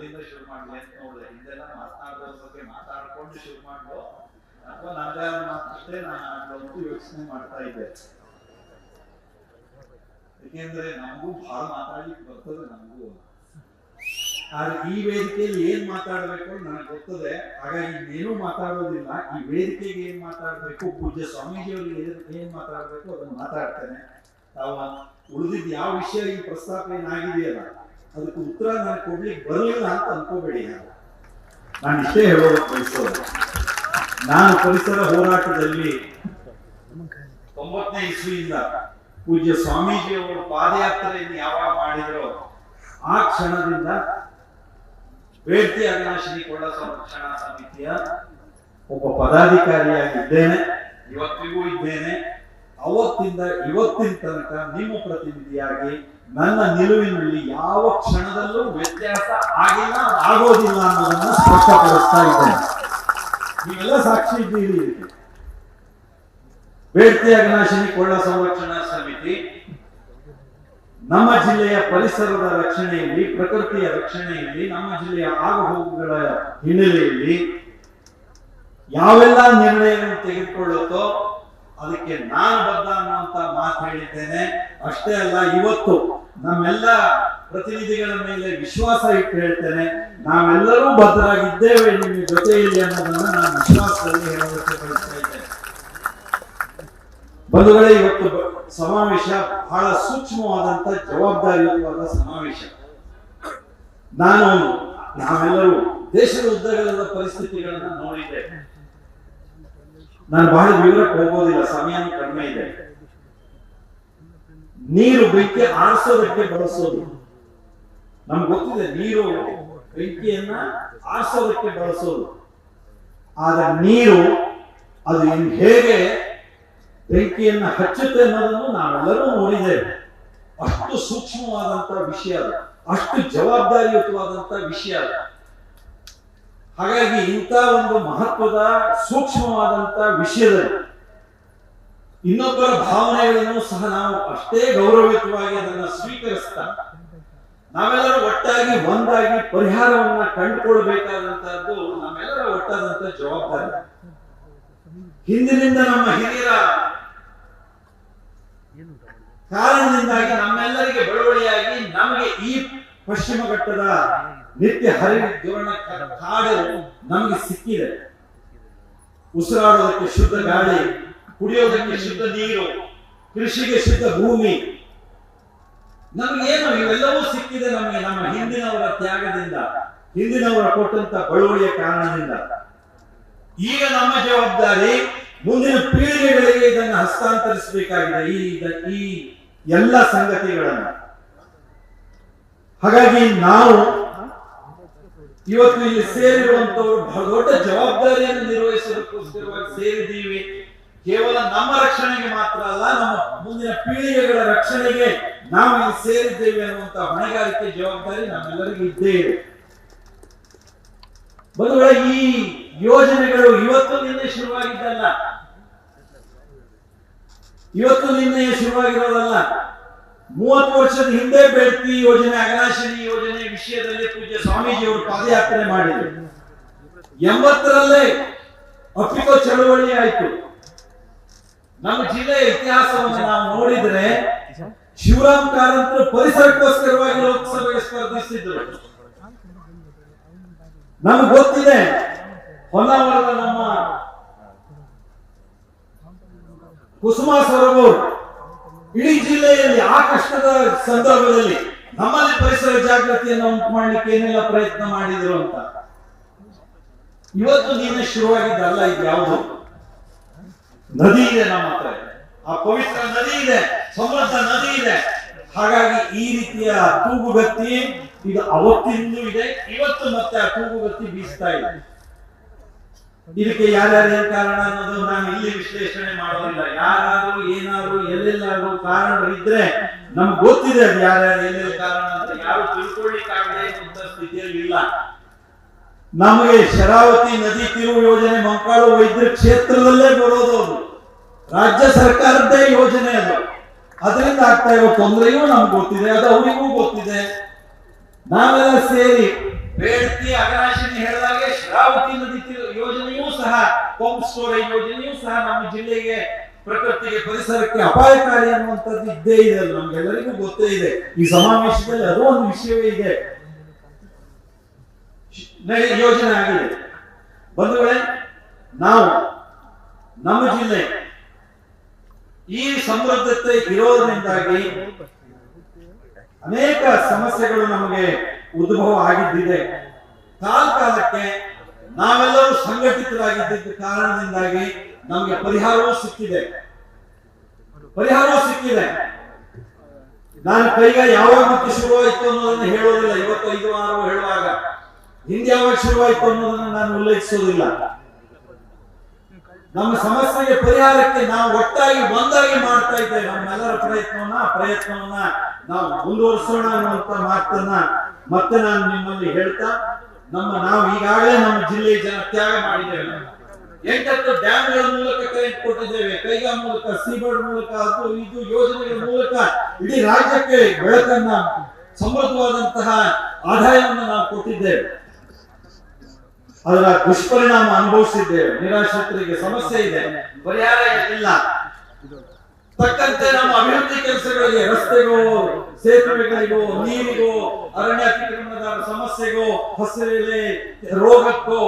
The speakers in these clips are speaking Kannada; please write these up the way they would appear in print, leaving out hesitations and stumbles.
ಎಲ್ಲಿಂದ ಶುರು ಮಾಡ್ಲಿ ಅಂತ ನೋಡಿದೆ. ಹಿಂದೆಲ್ಲ ಮಾತನಾಡೋದ್ರ ಬಗ್ಗೆ ಮಾತಾಡ್ಕೊಂಡು ಶುರು ಮಾಡ್ಲು ಅಥವಾ ನಂದೇ ಮಾತಷ್ಟೇ ನಾನು ಯೋಚನೆ ಮಾಡ್ತಾ ಇದ್ದೆ. ಯಾಕೆಂದ್ರೆ ನಮಗೂ ಬಹಳ ಮಾತಾಡ್ಲಿಕ್ಕೆ ಬರ್ತದೆ ನಮಗೂ. ಆದ್ರೆ ಈ ವೇದಿಕೆಯಲ್ಲಿ ಏನ್ ಮಾತಾಡ್ಬೇಕು ನನಗೆ ಗೊತ್ತದೆ. ಹಾಗಾಗಿ ಇನ್ನೇನು ಮಾತಾಡೋದಿಲ್ಲ. ಈ ವೇದಿಕೆಗೆ ಏನ್ ಮಾತಾಡ್ಬೇಕು, ಪೂಜ್ಯ ಸ್ವಾಮೀಜಿಯವರಿಗೆ ಏನ್ ಮಾತಾಡ್ಬೇಕು ಅದನ್ನ ಮಾತಾಡ್ತೇನೆ. ತಾವು ಉಳಿದಿದ್ ಯಾವ ವಿಷಯ ಈ ಪ್ರಸ್ತಾಪ ಏನಾಗಿದೆಯಲ್ಲ ಅದಕ್ಕೆ ಉತ್ತರ ನಾನು ಕೊಡ್ಲಿಕ್ಕೆ ಬರಲಿಲ್ಲ ಅಂತ ಅನ್ಕೋಬೇಡಿ. ನಾನು ಇಷ್ಟೇ ಹೇಳೋದು ಬಯಸೋದು, ನಾನು ಪರಿಸರ ಹೋರಾಟದಲ್ಲಿ 90ನೇ ಇಸ್ವಿಯಿಂದ ಪೂಜ್ಯ ಸ್ವಾಮೀಜಿಯವರು ಪಾದಯಾತ್ರೆಯನ್ನು ಯಾವಾಗ ಮಾಡಿದ್ರು ಆ ಕ್ಷಣದಿಂದ ಬೇಡ್ತಿ ಅವಿನಾಶಿನಿ ಕೊಳ್ಳ ಸಂರಕ್ಷಣಾ ಸಮಿತಿಯ ಒಬ್ಬ ಪದಾಧಿಕಾರಿಯಾಗಿದ್ದೇನೆ, ಇವತ್ತಿಗೂ ಇದ್ದೇನೆ. ಅವತ್ತಿಂದ ಇವತ್ತಿನ ತನಕ ನಿಮ್ಮ ಪ್ರತಿನಿಧಿಯಾಗಿ ನನ್ನ ನಿಲುವಿನಲ್ಲಿ ಯಾವ ಕ್ಷಣದಲ್ಲೂ ವ್ಯತ್ಯಾಸ ಆಗಿಲ್ಲ, ಆಗೋದಿಲ್ಲ ಅನ್ನೋದನ್ನ ಸ್ಪಷ್ಟಪಡಿಸ್ತಾ ಇದ್ದೇನೆ. ನೀವೆಲ್ಲ ಸಾಕ್ಷಿ ಇದ್ದೀರಿ. ಬೇಡ್ತಿ ಅವಿನಾಶಿನಿ ಕೊಳ್ಳ ಸಂರಕ್ಷಣಾ ಸಮಿತಿ ನಮ್ಮ ಜಿಲ್ಲೆಯ ಪರಿಸರದ ರಕ್ಷಣೆಯಲ್ಲಿ, ಪ್ರಕೃತಿಯ ರಕ್ಷಣೆಯಲ್ಲಿ, ನಮ್ಮ ಜಿಲ್ಲೆಯ ಆಗುಹೋಗುಗಳ ಹಿನ್ನೆಲೆಯಲ್ಲಿ ಯಾವೆಲ್ಲ ನಿರ್ಣಯವನ್ನು ತೆಗೆದುಕೊಳ್ಳುತ್ತೋ ಅದಕ್ಕೆ ನಾನು ಬದ್ಧ ಅನ್ನುವಂತ ಮಾತು ಹೇಳಿದ್ದೇನೆ. ಅಷ್ಟೇ ಅಲ್ಲ, ಇವತ್ತು ನಮ್ಮೆಲ್ಲ ಪ್ರತಿನಿಧಿಗಳ ಮೇಲೆ ವಿಶ್ವಾಸ ಇಟ್ಟು ಹೇಳ್ತೇನೆ, ನಾವೆಲ್ಲರೂ ಬದ್ಧರಾಗಿದ್ದೇವೆ ನಿಮ್ಮ ಜೊತೆಯಲ್ಲಿ ಅನ್ನೋದನ್ನ ನಾನು ವಿಶ್ವಾಸದಲ್ಲಿ ಹೇಳೋದಕ್ಕೆ ಬಯಸ್ತಾ ಇದ್ದೇನೆ. ಬಂಧುಗಳೇ, ಇವತ್ತು ಸಮಾವೇಶ ಬಹಳ ಸೂಕ್ಷ್ಮವಾದಂತ ಜವಾಬ್ದಾರಿಯುತವಾದ ಸಮಾವೇಶ. ನಾವೆಲ್ಲರೂ ದೇಶದ ಉದ್ದಗಲದ ಪರಿಸ್ಥಿತಿಗಳನ್ನ ನೋಡಿದ್ದೇವೆ. ನಾನು ಬಹಳ ವಿವರಕ್ಕೆ ಹೋಗೋದಿಲ್ಲ, ಸಮಯನೂ ಕಡಿಮೆ ಇದೆ. ನೀರು ಬೆಂಕಿ ಆರಿಸೋದಕ್ಕೆ ಬಳಸೋದು ನಮ್ಗೆ ಗೊತ್ತಿದೆ. ನೀರು ಬೆಂಕಿಯನ್ನ ಆರಿಸೋದಕ್ಕೆ ಬಳಸೋದು. ಆದ್ರೆ ನೀರು ಅದು ಹೇಗೆ ಬೆಂಕಿಯನ್ನ ಹಚ್ಚುತ್ತೆ ಅನ್ನೋದನ್ನು ನಾವೆಲ್ಲರೂ ನೋಡಿದ್ದೇವೆ. ಅಷ್ಟು ಸೂಕ್ಷ್ಮವಾದಂತ ವಿಷಯ ಅದು, ಅಷ್ಟು ಜವಾಬ್ದಾರಿಯುತವಾದಂತ ವಿಷಯ ಅದು. ಹಾಗಾಗಿ ಇಂಥ ಒಂದು ಮಹತ್ವದ ಸೂಕ್ಷ್ಮವಾದಂತ ವಿಷಯದಲ್ಲಿ ಇನ್ನೊಬ್ಬರ ಭಾವನೆಗಳನ್ನು ಸಹ ನಾವು ಅಷ್ಟೇ ಗೌರವಯುತವಾಗಿ ಅದನ್ನು ಸ್ವೀಕರಿಸ್ತಾ ನಾವೆಲ್ಲರೂ ಒಟ್ಟಾಗಿ ಒಂದಾಗಿ ಪರಿಹಾರವನ್ನ ಕಂಡುಕೊಳ್ಬೇಕಾದಂತಹದ್ದು ನಮ್ಮೆಲ್ಲರ ಒಟ್ಟಾದಂತ ಜವಾಬ್ದಾರಿ. ಹಿಂದಿನಿಂದ ನಮ್ಮ ಹಿರಿಯರ ಕಾರಣದಿಂದಾಗಿ ನಮ್ಮೆಲ್ಲರಿಗೆ ಬಳುವಳಿಯಾಗಿ ನಮಗೆ ಈ ಪಶ್ಚಿಮ ಘಟ್ಟದ ನಿತ್ಯ ಹರಿದ್ವರ್ಣ ಕಾಡು ನಮಗೆ ಸಿಕ್ಕಿದೆ. ಉಸಿರಾಡೋದಕ್ಕೆ ಶುದ್ಧ ಗಾಳಿ, ಕುಡಿಯೋದಕ್ಕೆ ಶುದ್ಧ ನೀರು, ಕೃಷಿಗೆ ಶುದ್ಧ ಭೂಮಿ, ನಮಗೇನು ಇವೆಲ್ಲವೂ ಸಿಕ್ಕಿದೆ ನಮಗೆ ನಮ್ಮ ಹಿಂದಿನವರ ತ್ಯಾಗದಿಂದ, ಹಿಂದಿನವರ ಕೊಟ್ಟಂತ ಬಳುವಳಿಯ ಕಾರಣದಿಂದ. ಈಗ ನಮ್ಮ ಜವಾಬ್ದಾರಿ ಮುಂದಿನ ಪೀಳಿಗೆಗಳಿಗೆ ಇದನ್ನು ಹಸ್ತಾಂತರಿಸಬೇಕಾಗಿದೆ, ಈ ಎಲ್ಲ ಸಂಗತಿಗಳನ್ನ. ಹಾಗಾಗಿ ನಾವು ಇವತ್ತು ಇಲ್ಲಿ ಸೇರಿರುವಂತವರು ಬಹಳ ದೊಡ್ಡ ಜವಾಬ್ದಾರಿಯನ್ನು ನಿರ್ವಹಿಸೋದಕ್ಕೋಸ್ಕರವಾಗಿ ಸೇರಿದ್ದೀವಿ. ಕೇವಲ ನಮ್ಮ ರಕ್ಷಣೆಗೆ ಮಾತ್ರ ಅಲ್ಲ, ನಮ್ಮ ಮುಂದಿನ ಪೀಳಿಗೆಗಳ ರಕ್ಷಣೆಗೆ ನಾವು ಇಲ್ಲಿ ಸೇರಿದ್ದೇವೆ ಅನ್ನುವಂತ ಹೊಣೆಗಾರಿಕೆ, ಜವಾಬ್ದಾರಿ ನಮ್ಮೆಲ್ಲರಿಗೂ ಇದ್ದೇ ಇದೆ. ಬಂಧುಗಳೇ, ಈ ಯೋಜನೆಗಳು ಇವತ್ತು ನಿನ್ನೆ ಶುರುವಾಗಿದ್ದಲ್ಲ, ಇವತ್ತು ನಿನ್ನೆ ಶುರುವಾಗಿರೋದಲ್ಲ. 30 ವರ್ಷದ ಹಿಂದೆ ಬೇಡ್ತಿ ಯೋಜನೆ, ಅವಿನಾಶಿನಿ ಯೋಜನೆ ವಿಷಯದಲ್ಲಿ ಪೂಜ್ಯ ಸ್ವಾಮೀಜಿಯವರು ಪಾದಯಾತ್ರೆ ಮಾಡಿದರು. 80ರಲ್ಲೇ ಅಪ್ಪಿಕೋ ಚಳವಳಿ ಆಯಿತು. ನಮ್ಮ ಜಿಲ್ಲೆಯ ಇತಿಹಾಸವನ್ನು ನಾವು ನೋಡಿದ್ರೆ ಶಿವರಾಮ್ ಕಾರಂತರು ಪರಿಸರಕ್ಕೋಸ್ಕರವಾಗಿ ಲೋಕಸಭೆಗೆ ಸ್ಪರ್ಧಿಸಿದ್ರು. ನಮ್ಗೆ ಗೊತ್ತಿದೆ, ಹೊನ್ನಾವರದ ನಮ್ಮ ಕುಸುಮಾ ಸರೋವರ್ ಇಡೀ ಜಿಲ್ಲೆಯಲ್ಲಿ ಆ ಕಷ್ಟದ ಸಂದರ್ಭದಲ್ಲಿ ನಮ್ಮಲ್ಲಿ ಪರಿಸರ ಜಾಗೃತಿಯನ್ನು ಉಂಟು ಮಾಡ್ಲಿಕ್ಕೆ ಏನೆಲ್ಲ ಪ್ರಯತ್ನ ಮಾಡಿದ್ರು ಅಂತ. ಇವತ್ತು ನೀನೇ ಶುರುವಾಗಿದ್ದಲ್ಲ, ಇದು ಯಾವುದು ನದಿ ಇದೆ ನಮ್ಮ ಹತ್ರ, ಆ ಪವಿತ್ರ ನದಿ ಇದೆ, ಸಮೃದ್ಧ ನದಿ ಇದೆ. ಹಾಗಾಗಿ ಈ ರೀತಿಯ ತೂಗುಗತ್ತಿ ಇದು ಅವತ್ತಿಂದೂ ಇದೆ, ಇವತ್ತು ಮತ್ತೆ ಆ ತೂಗುಗತ್ತಿ ಬೀಸ್ತಾ ಇದೆ. ಇದಕ್ಕೆ ಯಾರ್ಯಾರು ಏನ್ ಕಾರಣ ಅನ್ನೋದು ನಾನು ಇಲ್ಲಿ ವಿಶ್ಲೇಷಣೆ ಮಾಡೋದಿಲ್ಲ. ಯಾರಾದ್ರೂ ಏನಾದ್ರು ಎಲ್ಲೆಲ್ಲಾದ್ರೂ ಕಾರಣಗಳಿದ್ರೆ ನಮ್ಗೆ ಗೊತ್ತಿದೆ ಅದು ಯಾರ್ಯಾರು ಎಲ್ಲೆಲ್ಲಿ ಕಾರಣ ಅಂತ. ಯಾರು ತಿಳ್ಕೊಳ್ಳಿಕ್ಕಾಗದೆ ಇರುವಂತ ಸ್ಥಿತಿಯಲ್ಲಿ ಇಲ್ಲ. ನಮಗೆ ಶರಾವತಿ ನದಿ ತಿರುವು ಯೋಜನೆ ಮಂಕಾಳು ವೈದ್ಯರ ಕ್ಷೇತ್ರದಲ್ಲೇ ಬರೋದು, ಅದು ರಾಜ್ಯ ಸರ್ಕಾರದ್ದೇ ಯೋಜನೆ. ಅದು ಅದರಿಂದ ಆಗ್ತಾ ಇರೋ ತೊಂದರೆಯೂ ನಮ್ಗೆ ಗೊತ್ತಿದೆ, ಅದು ಅವರಿಗೂ ಗೊತ್ತಿದೆ. ನಾವೆಲ್ಲ ಸೇರಿ ಬೇಡ್ತಿ ಅಘನಾಶಿನಿ ಹೇಳಿದಾಗೆ ಶ್ರಾವತಿ ನದಿ ಯೋಜನೆಯೂ ಸಹ, ಪಂಪ್ ಸ್ಟೋರೇಜ್ ಯೋಜನೆಯೂ ಸಹ ನಮ್ಮ ಜಿಲ್ಲೆಗೆ, ಪ್ರಕೃತಿಗೆ, ಪರಿಸರಕ್ಕೆ ಅಪಾಯಕಾರಿ ಅನ್ನುವಂಥದ್ದು ಇದ್ದೇ ಇದೆ. ಅದು ನಮ್ಗೆಲ್ಲರಿಗೂ ಗೊತ್ತೇ ಇದೆ. ಈ ಸಮಾವೇಶದಲ್ಲಿ ಅದು ಒಂದು ವಿಷಯವೇ ಇದೆ. ಯೋಜನೆ ಆಗಿದೆ. ಬಂಧುಗಳೇ, ನಾವು ನಮ್ಮ ಜಿಲ್ಲೆ ಈ ಸಮೃದ್ಧತೆ ಇರೋದ್ರಿಂದಾಗಿ ಅನೇಕ ಸಮಸ್ಯೆಗಳು ನಮಗೆ ಉದ್ಭವ ಆಗಿದ್ದಿದೆ. ಕಾಲಕ್ಕೆ ನಾವೆಲ್ಲರೂ ಸಂಘಟಿತರಾಗಿದ್ದ ಕಾರಣದಿಂದಾಗಿ ನಮಗೆ ಪರಿಹಾರವೂ ಸಿಕ್ಕಿದೆ. ನಾನು ಕೈಗೆ ಯಾವಾಗ ಮತ್ತೆ ಶುರುವಾಯಿತು ಅನ್ನೋದನ್ನು ಹೇಳೋದಿಲ್ಲ. ಇವತ್ತು 5-6 ಹೇಳುವಾಗ ಹಿಂದೆ ಯಾವಾಗ ಶುರುವಾಯಿತು ಅನ್ನೋದನ್ನು ನಾನು ಉಲ್ಲೇಖಿಸೋದಿಲ್ಲ. ನಮ್ಮ ಸಮಸ್ಯೆಗೆ ಪರಿಹಾರಕ್ಕೆ ನಾವು ಒಟ್ಟಾಗಿ ಒಂದಾಗಿ ಮಾಡ್ತಾ ಇದ್ದೇವೆ. ನಮ್ಮೆಲ್ಲರ ಪ್ರಯತ್ನವನ್ನ ನಾವು ಮುಂದುವರಿಸೋಣ ಅನ್ನುವಂತ ಮಾತನ್ನ ಮತ್ತೆ ನಾನು ನಿಮ್ಮಲ್ಲಿ ಹೇಳ್ತಾ, ನಾವು ಈಗಾಗಲೇ ನಮ್ಮ ಜಿಲ್ಲೆಯ ಜನ ತ್ಯಾಗ ಮಾಡಿದ್ದೇವೆ. 8 ಡ್ಯಾಮ್ಗಳ ಮೂಲಕ ಕರೆಂಟ್ ಕೊಟ್ಟಿದ್ದೇವೆ. ಕೈಗಾ ಮೂಲಕ, ಸೀಬರ್ಡ್ ಮೂಲಕ, ಅದು ಇದು ಯೋಜನೆಗಳ ಮೂಲಕ ಇಡೀ ರಾಜ್ಯಕ್ಕೆ ಬೆಳಕನ್ನ, ಸಮೃದ್ಧವಾದಂತಹ ಆದಾಯವನ್ನು ನಾವು ಕೊಟ್ಟಿದ್ದೇವೆ. ಅದರ ದುಷ್ಪರಿಣಾಮ ಅನುಭವಿಸಿದ್ದೇವೆ. ನಿರಾಶ್ರಿತರಿಗೆ ಸಮಸ್ಯೆ ಇದೆ, ಪರಿಹಾರ ಇಲ್ಲ. ತಕ್ಕಂತೆ ನಮ್ಮ ಅಭಿವೃದ್ಧಿ ಕೆಲಸಗಳಿಗೆ, ರಸ್ತೆಗೋ, ಸೇತುವೆಗಳಿಗೋ, ನೀರಿಗೋ, ಅರಣ್ಯೀಕರಣದ ಸಮಸ್ಯೆಗೋ, ಹಸಿರೆಲೆ ರೋಗಕ್ಕೋ,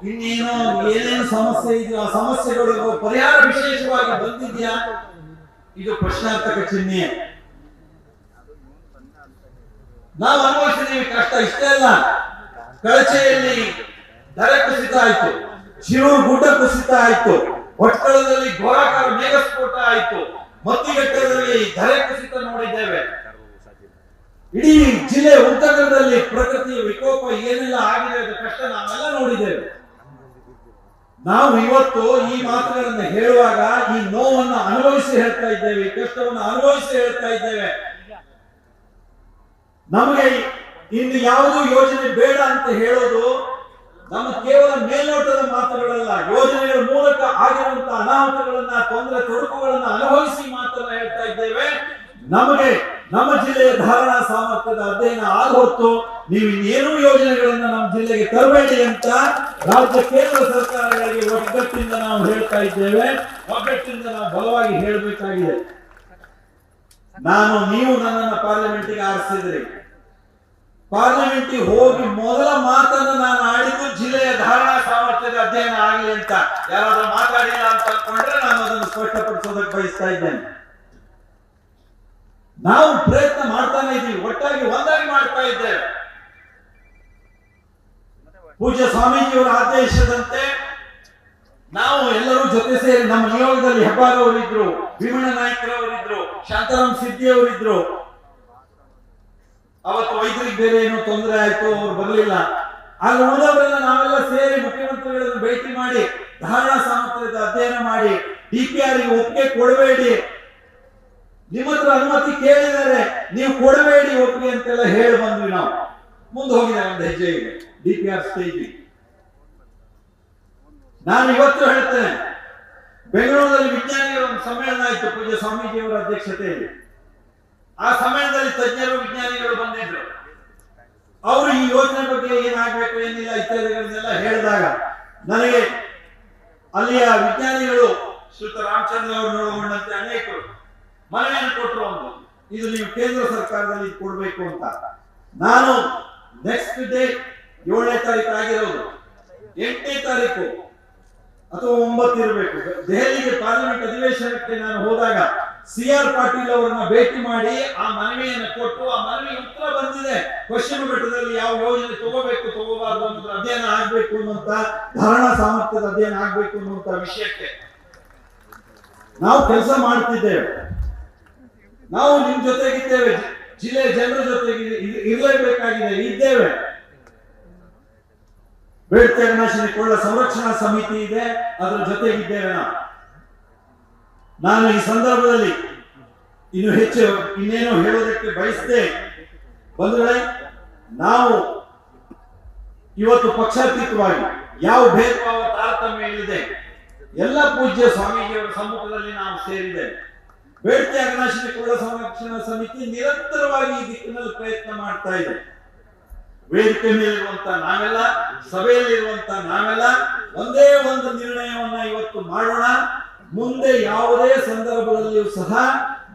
ಇನ್ನೇನೋ ಏನೇನು ಸಮಸ್ಯೆ ಇದೆಯೋ ಆ ಸಮಸ್ಯೆಗಳಿಗೋ ಪರಿಹಾರ ವಿಶೇಷವಾಗಿ ಬಂದಿದೆಯಾ? ಇದು ಪ್ರಶ್ನಾರ್ಥಕ ಚಿಹ್ನೆ. ನಾವು ಅನುಭವಿಸಿದೀವಿ ಕಷ್ಟ. ಇಷ್ಟೇ ಅಲ್ಲ, ಕಳಚೆಯಲ್ಲಿ ಧರೆ ಕುಸಿತ ಆಯ್ತು, ಶಿರೂರು ಗುಡ್ಡ ಕುಸಿತ ಆಯ್ತು, ಭಟ್ಕಳದಲ್ಲಿ ಘೋರಾಕಾರ ಮೇಘಸ್ಫೋಟ ಆಯ್ತು, ಮತ್ತಿಘಟ್ಟದಲ್ಲಿ ಧರೆ ಕುಸಿತ ನೋಡಿದ್ದೇವೆ. ಇಡೀ ಜಿಲ್ಲೆ ಉತ್ತರದಲ್ಲಿ ಪ್ರಕೃತಿಯ ವಿಕೋಪ ಏನೆಲ್ಲ ಆಗಿದೆ ಅದರ ಕಷ್ಟ ನಾವೆಲ್ಲ ನೋಡಿದ್ದೇವೆ. ನಾವು ಇವತ್ತು ಈ ಮಾತುಗಳನ್ನು ಹೇಳುವಾಗ ಈ ನೋವನ್ನು ಅನುಭವಿಸಿ ಹೇಳ್ತಾ ಇದ್ದೇವೆ, ಈ ಕಷ್ಟವನ್ನು ಅನುಭವಿಸಿ ಹೇಳ್ತಾ ಇದ್ದೇವೆ. ನಮಗೆ ಇನ್ನು ಯಾವುದೂ ಯೋಜನೆ ಬೇಡ ಅಂತ ಹೇಳೋದು ನಮ್ಮ ಕೇವಲ ಮೇಲ್ನೋಟದ ಮಾತುಗಳಲ್ಲ. ಯೋಜನೆಗಳ ಮೂಲಕ ಆಗಿರುವಂತಹ ಅನಾಹುತಗಳನ್ನ, ತೊಂದರೆ ತೊಡಕುಗಳನ್ನ ಅನುಭವಿಸಿ ಮಾತನ್ನ ಹೇಳ್ತಾ ಇದ್ದೇವೆ. ನಮಗೆ ನಮ್ಮ ಜಿಲ್ಲೆಯ ಧಾರಣಾ ಸಾಮರ್ಥ್ಯದ ಅಧ್ಯಯನ ಆದ ಹೊತ್ತು ನೀವು ಇನ್ನೇನು ಯೋಜನೆಗಳನ್ನ ನಮ್ಮ ಜಿಲ್ಲೆಗೆ ತರಬೇಡಿ ಅಂತ ರಾಜ್ಯ ಕೇಂದ್ರ ಸರ್ಕಾರಗಳಿಗೆ ಒಗ್ಗಟ್ಟಿಂದ ನಾವು ಹೇಳ್ತಾ ಇದ್ದೇವೆ. ಒಗ್ಗಟ್ಟಿಂದ ನಾವು ಬಲವಾಗಿ ಹೇಳಬೇಕಾಗಿದೆ. ನೀವು ನನ್ನನ್ನು ಪಾರ್ಲಿಮೆಂಟ್ಗೆ ಆರಿಸಿದ್ರಿ. ಪಾರ್ಲಿಮೆಂಟ್ಗೆ ಹೋಗಿ ಮೊದಲ ಮಾತನ್ನು ನಾನು ಆಡಿದ್ದು ಜಿಲ್ಲೆಯ ಧಾರಣಾ ಸಾಮರ್ಥ್ಯದ ಅಧ್ಯಯನ ಆಗಲಿ ಅಂತ. ಯಾರಾದ್ರೂ ಮಾತಾಡಿಲ್ಲ ಅಂತ ಅನ್ಕೊಂಡ್ರೆ ನಾನು ಅದನ್ನು ಸ್ಪಷ್ಟಪಡಿಸೋದಕ್ಕೆ ಬಯಸ್ತಾ ಇದ್ದೇನೆ. ನಾವು ಪ್ರಯತ್ನ ಮಾಡ್ತಾನೆ ಇದ್ದೀವಿ, ಒಟ್ಟಾಗಿ ಒಂದಾಗಿ ಮಾಡ್ತಾ ಇದ್ದೇವೆ. ಪೂಜ್ಯ ಸ್ವಾಮೀಜಿಯವರ ಆದೇಶದಂತೆ ನಾವು ಎಲ್ಲರೂ ಜೊತೆ ಸೇರಿ, ನಮ್ಮ ನಿಯೋಗದಲ್ಲಿ ಹೆಬ್ಬಾರ್ ಅವರಿದ್ರು, ಭೀಮಣ್ಣ ನಾಯ್ಕರವರಿದ್ರು, ಶಾಂತಾರಾಮ್ ಸಿದ್ದಿ ಅವರಿದ್ರು. ಅವತ್ತು ವೈದ್ಯರಿಗೆ ಬೇರೆ ಏನೋ ತೊಂದರೆ ಆಯ್ತು, ಅವ್ರು ಬರಲಿಲ್ಲ. ಆಗ ಉಳಿದವರೆಲ್ಲ ನಾವೆಲ್ಲ ಸೇರಿ ಮುಖ್ಯಮಂತ್ರಿಗಳನ್ನು ಭೇಟಿ ಮಾಡಿ ಧಾರಣಾ ಸಾಮರ್ಥ್ಯದ ಅಧ್ಯಯನ ಮಾಡಿ, DPR ಗೆ ಒಪ್ಪಿಗೆ ಕೊಡಬೇಡಿ, ನಿಮ್ಮ ಹತ್ರ ಅನುಮತಿ ಕೇಳಿದರೆ ನೀವು ಕೊಡಬೇಡಿ ಒಪ್ಪಿಗೆ ಅಂತೆಲ್ಲ ಹೇಳಿ ಬಂದ್ವಿ. ನಾವು ಮುಂದೆ ಹೋಗಿದ್ದೇವೆ ಒಂದು ಹೆಜ್ಜೆ ಇದೆ DPR ಸ್ಟೇಜ್. ನಾನು ಇವತ್ತು ಹೇಳ್ತೇನೆ, ಬೆಂಗಳೂರಿನಲ್ಲಿ ವಿಜ್ಞಾನಿಗಳ ಒಂದು ಸಮ್ಮೇಳನ ಆಯ್ತು ಪೂಜ್ಯ ಸ್ವಾಮೀಜಿಯವರ ಅಧ್ಯಕ್ಷತೆಯಲ್ಲಿ. ಆ ಸಮ್ಮೇಳನದಲ್ಲಿ ತಜ್ಞರು, ವಿಜ್ಞಾನಿಗಳು ಬಂದಿದ್ರು. ಅವರು ಈ ಯೋಜನೆ ಬಗ್ಗೆ ಏನಾಗಬೇಕು ಏನಿಲ್ಲ ಇತ್ಯಾದಿಗಳನ್ನೆಲ್ಲ ಹೇಳಿದಾಗ ನನಗೆ ಅಲ್ಲಿಯ ವಿಜ್ಞಾನಿಗಳು ಶ್ರೀಯುತ ರಾಮಚಂದ್ರ ಅವರು ಒಳಗೊಂಡಂತೆ ಅನೇಕರು ಮನವಿಯನ್ನು ಕೊಟ್ಟರು. ಒಂದು ಇದು ನೀವು ಕೇಂದ್ರ ಸರ್ಕಾರದಲ್ಲಿ ಕೊಡಬೇಕು ಅಂತ. ನಾನು ನೆಕ್ಸ್ಟ್ ಡೇ 7ನೇ ತಾರೀಕು ಆಗಿರೋದು, 8ನೇ ತಾರೀಕು ಅಥವಾ 9 ಇರಬೇಕು, ದೆಹಲಿಗೆ ಪಾರ್ಲಿಮೆಂಟ್ ಅಧಿವೇಶನಕ್ಕೆ ನಾನು ಹೋದಾಗ CR ಪಾಟೀಲ್ ಅವರನ್ನ ಭೇಟಿ ಮಾಡಿ ಆ ಮನವಿಯನ್ನು ಕೊಟ್ಟು, ಆ ಮನವಿ ಉತ್ತರ ಬಂದಿದೆ. ಪಶ್ಚಿಮ ಘಟ್ಟದಲ್ಲಿ ಯಾವ ಯೋಜನೆ ತಗೋಬೇಕು ತಗೋಬಾರ್ದು ಅನ್ನೋದ್ರ ಅಧ್ಯಯನ ಆಗ್ಬೇಕು ಅನ್ನುವಂತ, ಧಾರಣಾ ಸಾಮರ್ಥ್ಯದ ಅಧ್ಯಯನ ಆಗ್ಬೇಕು ಅನ್ನುವಂತ ವಿಷಯಕ್ಕೆ ನಾವು ಕೆಲಸ ಮಾಡ್ತಿದ್ದೇವೆ. ನಾವು ನಿಮ್ ಜೊತೆಗಿದ್ದೇವೆ, ಜಿಲ್ಲೆಯ ಜನರ ಜೊತೆಗೆ ಇರಲೇಬೇಕಾಗಿದೆ, ಇದ್ದೇವೆ. ಬೇಡ್ತಿ ಅಘನಾಶಿನಿ ಕೊಳ್ಳ ಸಂರಕ್ಷಣಾ ಸಮಿತಿ ಇದೆ, ಅದರ ಜೊತೆಗಿದ್ದೇವೆ ನಾನು ಈ ಸಂದರ್ಭದಲ್ಲಿ ಇನ್ನು ಹೆಚ್ಚು ಇನ್ನೇನೋ ಹೇಳೋದಕ್ಕೆ ಬಯಸದೆ, ಬಂಧುಗಳೇ, ನಾವು ಇವತ್ತು ಪಕ್ಷಾತೀತವಾಗಿ ಯಾವ ಭೇದ ಭಾವ ತಾರತಮ್ಯ ಇಲ್ಲದೆ ಎಲ್ಲ ಪೂಜ್ಯ ಸ್ವಾಮೀಜಿಯವರ ಸಮ್ಮುಖದಲ್ಲಿ ನಾವು ಸೇರಿದ್ದೇವೆ. ಬೇಡ್ತಿ ಅಘನಾಶಿನಿ ಕೊಳ್ಳ ಸಂರಕ್ಷಣಾ ಸಮಿತಿ ನಿರಂತರವಾಗಿ ಈ ದಿಕ್ಕಿನಲ್ಲಿ ಪ್ರಯತ್ನ ಮಾಡ್ತಾ ಇದೆ. ವೇದಿಕೆ ಮೇಲಿರುವಂತ ನಾವೆಲ್ಲ, ಸಭೆಯಲ್ಲಿರುವಂತ ನಾವೆಲ್ಲ ಒಂದೇ ಒಂದು ನಿರ್ಣಯವನ್ನ ಇವತ್ತು ಮಾಡೋಣ. ಮುಂದೆ ಯಾವುದೇ ಸಂದರ್ಭದಲ್ಲಿಯೂ ಸಹ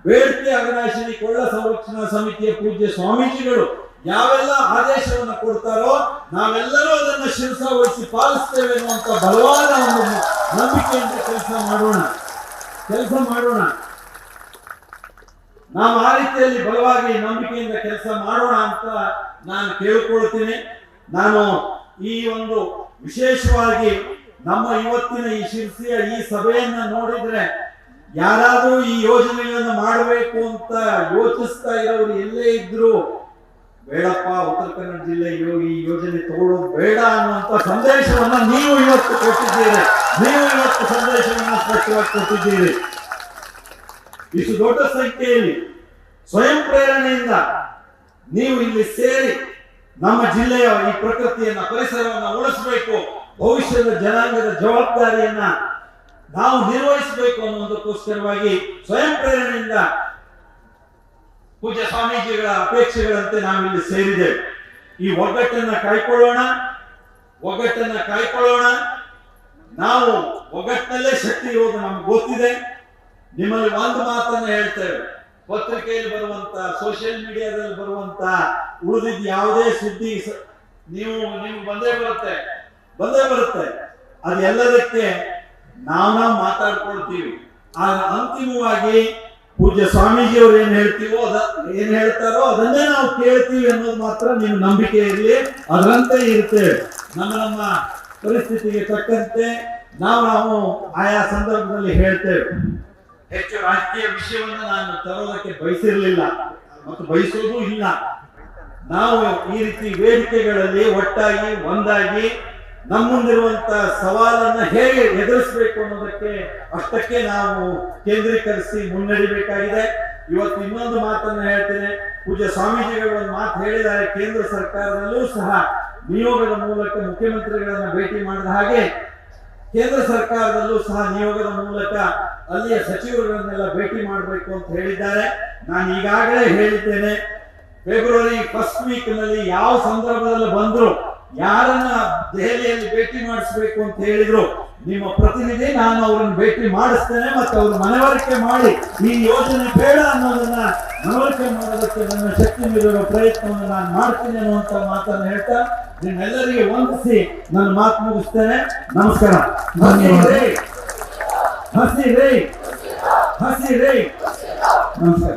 ಬೇಡ್ತಿ ಅಘನಾಶಿನಿ ಕೊಳ್ಳ ಸಂರಕ್ಷಣಾ ಸಮಿತಿಯ ಪೂಜ್ಯ ಸ್ವಾಮೀಜಿಗಳು ಯಾವೆಲ್ಲ ಆದೇಶವನ್ನು ಕೊಡ್ತಾರೋ ನಾವೆಲ್ಲರೂ ಅದನ್ನು ಶಿರಸಾವಹಿಸಿ ಪಾಲಿಸ್ತೇವೆ ಅನ್ನುವಂತ ಬಲವಾದ ಒಂದು ನಂಬಿಕೆಯಿಂದ ಕೆಲಸ ಮಾಡೋಣ. ನಾವು ಆ ರೀತಿಯಲ್ಲಿ ಬಲವಾಗಿ ನಂಬಿಕೆಯಿಂದ ಕೆಲಸ ಮಾಡೋಣ ಅಂತ ನಾನು ಕೇಳಿಕೊಳ್ತೀನಿ. ನಾನು ಈ ಒಂದು ವಿಶೇಷವಾಗಿ ನಮ್ಮ ಇವತ್ತಿನ ಈ ಶಿರಸಿಯ ಈ ಸಭೆಯನ್ನ ನೋಡಿದ್ರೆ ಯಾರಾದ್ರೂ ಈ ಯೋಜನೆಗಳನ್ನು ಮಾಡಬೇಕು ಅಂತ ಯೋಚಿಸ್ತಾ ಇರೋರು ಎಲ್ಲೇ ಇದ್ರು ಬೇಡಪ್ಪ, ಉತ್ತರ ಕನ್ನಡ ಜಿಲ್ಲೆಯು ಈ ಯೋಜನೆ ತಗೊಳ್ಳೋದು ಬೇಡ ಅನ್ನುವಂತ ಸಂದೇಶವನ್ನ ನೀವು ಇವತ್ತು ಕೊಟ್ಟಿದ್ದೀರಿ. ಸಂದೇಶವನ್ನ ಸ್ಪಷ್ಟವಾಗಿ ಕೊಟ್ಟಿದ್ದೀರಿ. ಇಷ್ಟು ದೊಡ್ಡ ಸಂಖ್ಯೆಯಲ್ಲಿ ಸ್ವಯಂ ಪ್ರೇರಣೆಯಿಂದ ನೀವು ಇಲ್ಲಿ ಸೇರಿ ನಮ್ಮ ಜಿಲ್ಲೆಯ ಈ ಪ್ರಕೃತಿಯನ್ನ, ಪರಿಸರವನ್ನ ಉಳಿಸಬೇಕು, ಭವಿಷ್ಯದ ಜನಾಂಗದ ಜವಾಬ್ದಾರಿಯನ್ನ ನಾವು ನಿರ್ವಹಿಸಬೇಕು ಅನ್ನೋದಕ್ಕೋಸ್ಕರವಾಗಿ ಸ್ವಯಂ ಪ್ರೇರಣೆಯಿಂದ ಪೂಜ್ಯ ಸ್ವಾಮೀಜಿಗಳ ಅಪೇಕ್ಷೆಗಳಂತೆ ನಾವಿಲ್ಲಿ ಸೇರಿದ್ದೇವೆ. ಈ ಒಗ್ಗಟ್ಟನ್ನ ಕಾಯ್ಕೊಳ್ಳೋಣ. ನಾವು ಒಗ್ಗಟ್ಟಿನಲ್ಲೇ ಶಕ್ತಿ ಇರೋದು ನಮ್ಗೆ ಗೊತ್ತಿದೆ. ನಿಮ್ಮಲ್ಲಿ ಒಂದು ಮಾತನ್ನ ಹೇಳ್ತೇವೆ, ಪತ್ರಿಕೆಯಲ್ಲಿ ಬರುವಂತ, ಸೋಷಿಯಲ್ ಮೀಡಿಯಾದಲ್ಲಿ ಬರುವಂತ ಉಳಿದಿದ್ದ ಯಾವುದೇ ಸುದ್ದಿ ನೀವು ಬಂದೇ ಬರುತ್ತೆ. ಅದೆಲ್ಲದಕ್ಕೆ ನಾವು ಮಾತಾಡ್ಕೊಳ್ತೀವಿ. ಆಗ ಅಂತಿಮವಾಗಿ ಪೂಜ್ಯ ಸ್ವಾಮೀಜಿಯವರು ಏನ್ ಹೇಳ್ತಾರೋ ಅದನ್ನೇ ನಾವು ಕೇಳ್ತೀವಿ ಅನ್ನೋದು ಮಾತ್ರ ನಿಮ್ಮ ನಂಬಿಕೆ ಇರಲಿ. ಅದರಂತೆ ಇರ್ತೇವೆ. ನಮ್ಮ ಪರಿಸ್ಥಿತಿಗೆ ತಕ್ಕಂತೆ ನಾವು ಆಯಾ ಸಂದರ್ಭದಲ್ಲಿ ಹೇಳ್ತೇವೆ. ಹೆಚ್ಚು ರಾಜಕೀಯ ವಿಷಯವನ್ನು ನಾನು ತರೋದಕ್ಕೆ ಬಯಸಿರ್ಲಿಲ್ಲ ಮತ್ತು ಬಯಸೋದು ಇಲ್ಲ. ನಾವು ಈ ರೀತಿ ವೇದಿಕೆಗಳಲ್ಲಿ ಒಟ್ಟಾಗಿ ಒಂದಾಗಿ ನಮ್ಮ ಮುಂದಿರುವಂತ ಸವಾಲನ್ನ ಹೇಗೆ ಎದುರಿಸಬೇಕು ಅನ್ನೋದಕ್ಕೆ ಅಷ್ಟಕ್ಕೆ ನಾವು ಕೇಂದ್ರೀಕರಿಸಿ ಮುನ್ನಡಿಬೇಕಾಗಿದೆ. ಇವತ್ತು ಇನ್ನೊಂದು ಮಾತನ್ನ ಹೇಳ್ತೇನೆ. ಪೂಜ್ಯ ಸ್ವಾಮೀಜಿಗಳು ಒಂದು ಮಾತು ಹೇಳಿದ್ದಾರೆ, ಕೇಂದ್ರ ಸರ್ಕಾರದಲ್ಲೂ ಸಹ ನಿಯೋಗದ ಮೂಲಕ ಮುಖ್ಯಮಂತ್ರಿಗಳನ್ನ ಭೇಟಿ ಮಾಡಿದ ಹಾಗೆ ಕೇಂದ್ರ ಸರ್ಕಾರದಲ್ಲೂ ಸಹ ನಿಯೋಗದ ಮೂಲಕ ಅಲ್ಲಿಯ ಸಚಿವರುಗಳನ್ನೆಲ್ಲ ಭೇಟಿ ಮಾಡಬೇಕು ಅಂತ ಹೇಳಿದ್ದಾರೆ. ನಾನು ಈಗಾಗಲೇ ಹೇಳಿದ್ದೇನೆ, ಫೆಬ್ರವರಿ ಫಸ್ಟ್ ವೀಕ್ ನಲ್ಲಿ ಯಾವ ಸಂದರ್ಭದಲ್ಲಿ ಬಂದ್ರು, ಯಾರನ್ನ ದೆಹಲಿಯಲ್ಲಿ ಭೇಟಿ ಮಾಡಿಸ್ಬೇಕು ಅಂತ ಹೇಳಿದ್ರು, ನಿಮ್ಮ ಪ್ರತಿನಿಧಿ ನಾನು ಅವರನ್ನು ಭೇಟಿ ಮಾಡಿಸ್ತೇನೆ ಮತ್ತು ಅವ್ರ ಮನವರಿಕೆ ಮಾಡಿ ಈ ಯೋಜನೆ ಬೇಡ ಅನ್ನೋದನ್ನ ಮನವರಿಕೆ ಮಾಡೋದಕ್ಕೆ ನನ್ನ ಶಕ್ತಿ ಮೀರಿರೋ ಪ್ರಯತ್ನವನ್ನು ನಾನು ಮಾಡ್ತೀನಿ ಅನ್ನುವಂತ ಮಾತನ್ನು ಹೇಳ್ತಾ ನಿಮ್ಮೆಲ್ಲರಿಗೆ ವಂದಿಸಿ ನನ್ನ ಮಾತು ಮುಗಿಸ್ತೇನೆ. ನಮಸ್ಕಾರ. ಹಸಿ ರೇ ನಮಸ್ಕಾರ.